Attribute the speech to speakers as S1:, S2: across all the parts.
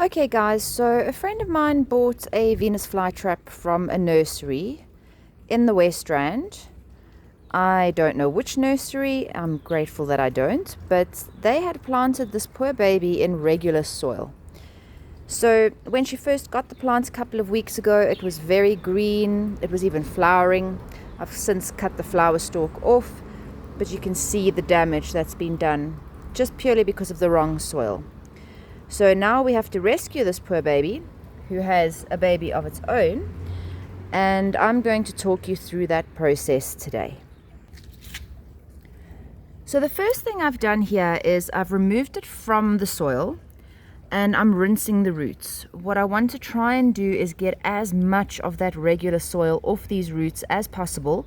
S1: Okay guys, so a friend of mine bought a Venus flytrap from a nursery in the West Rand. I don't know which nursery, I'm grateful that I don't, but they had planted this poor baby in regular soil. So when she first got the plant a couple of weeks ago, it was very green, it was even flowering. I've since cut the flower stalk off, but you can see the damage that's been done just purely because of the wrong soil. So now we have to rescue this poor baby, who has a baby of its own, and I'm going to talk you through that process today. So the first thing I've done here is I've removed it from the soil and I'm rinsing the roots. What I want to try and do is get as much of that regular soil off these roots as possible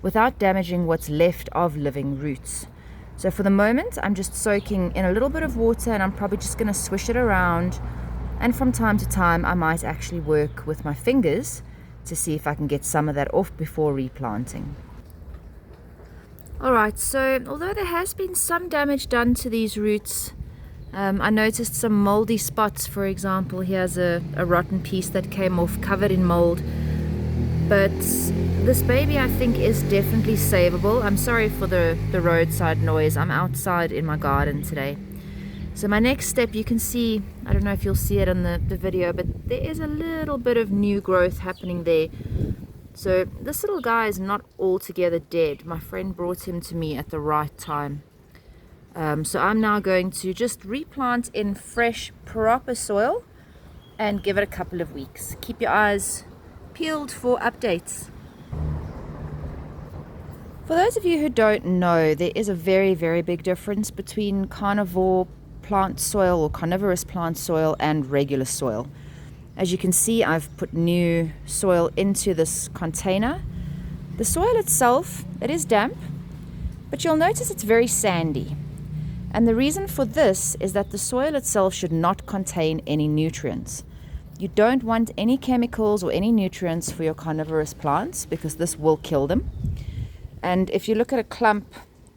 S1: without damaging what's left of living roots. So for the moment, I'm just soaking in a little bit of water and I'm probably just going to swish it around. And from time to time, I might actually work with my fingers to see if I can get some of that off before replanting. Alright, so although there has been some damage done to these roots, I noticed some moldy spots. For example, here's a rotten piece that came off covered in mold. But this baby, I think, is definitely savable. I'm sorry for the roadside noise. I'm outside in my garden today. So my next step, you can see, I don't know if you'll see it on the video, but there is a little bit of new growth happening there. So this little guy is not altogether dead. My friend brought him to me at the right time. So I'm now going to just replant in fresh, proper soil and give it a couple of weeks. Keep your eyes peeled for updates. For those of you who don't know, there is a very, very big difference between carnivore plant soil or carnivorous plant soil and regular soil. As you can see, I've put new soil into this container. The soil itself, it is damp, but you'll notice it's very sandy. And the reason for this is that the soil itself should not contain any nutrients. You don't want any chemicals or any nutrients for your carnivorous plants because this will kill them. And if you look at a clump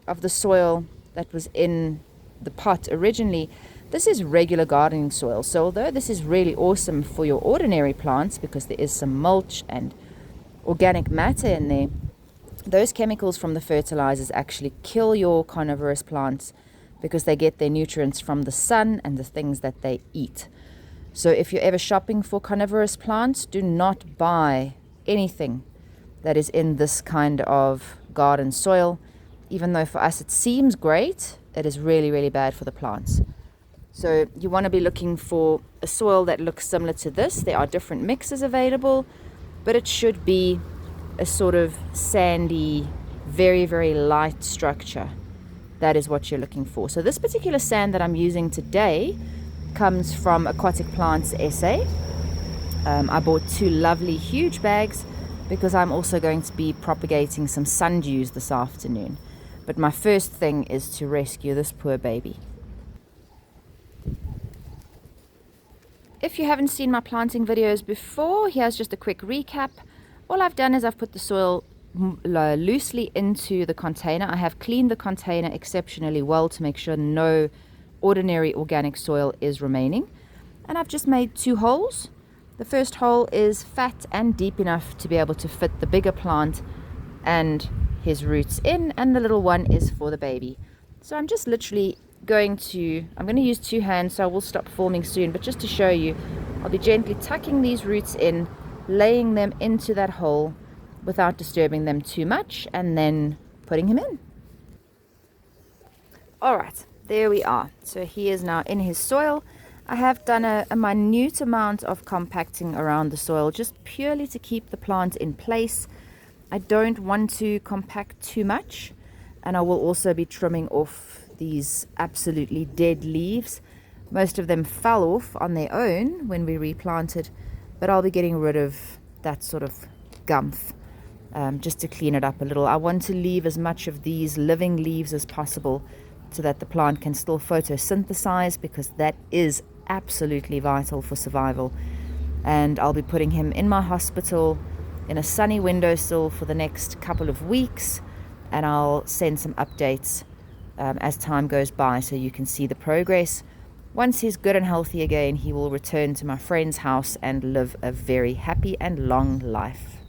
S1: of the soil that was in the pot originally, this is regular gardening soil. So although this is really awesome for your ordinary plants because there is some mulch and organic matter in there, those chemicals from the fertilizers actually kill your carnivorous plants because they get their nutrients from the sun and the things that they eat. So if you're ever shopping for carnivorous plants, do not buy anything that is in this kind of garden soil. Even though for us it seems great, it is really, really bad for the plants. So you want to be looking for a soil that looks similar to this. There are different mixes available, but it should be a sort of sandy, very, very light structure. That is what you're looking for. So this particular sand that I'm using today comes from Aquatic Plants SA. I bought 2 lovely huge bags because I'm also going to be propagating some sundews this afternoon. But my first thing is to rescue this poor baby. If you haven't seen my planting videos before, here's just a quick recap. All I've done is I've put the soil loosely into the container. I have cleaned the container exceptionally well to make sure no ordinary organic soil is remaining. And I've just made 2 holes. The first hole is fat and deep enough to be able to fit the bigger plant and his roots in, and the little one is for the baby. So I'm just literally I'm going to use 2 hands, so I will stop filming soon, but just to show you, I'll be gently tucking these roots in, laying them into that hole without disturbing them too much, and then putting him in. Alright, there we are. So he is now in his soil. I have done a minute amount of compacting around the soil, just purely to keep the plant in place. I don't want to compact too much, and I will also be trimming off these absolutely dead leaves. Most of them fell off on their own when we replanted, but I'll be getting rid of that sort of gumph just to clean it up a little. I want to leave as much of these living leaves as possible so that the plant can still photosynthesize, because that is absolutely vital for survival. And I'll be putting him in my hospital in a sunny windowsill for the next couple of weeks, and I'll send some updates as time goes by so you can see the progress. Once he's good and healthy again, he will return to my friend's house and live a very happy and long life.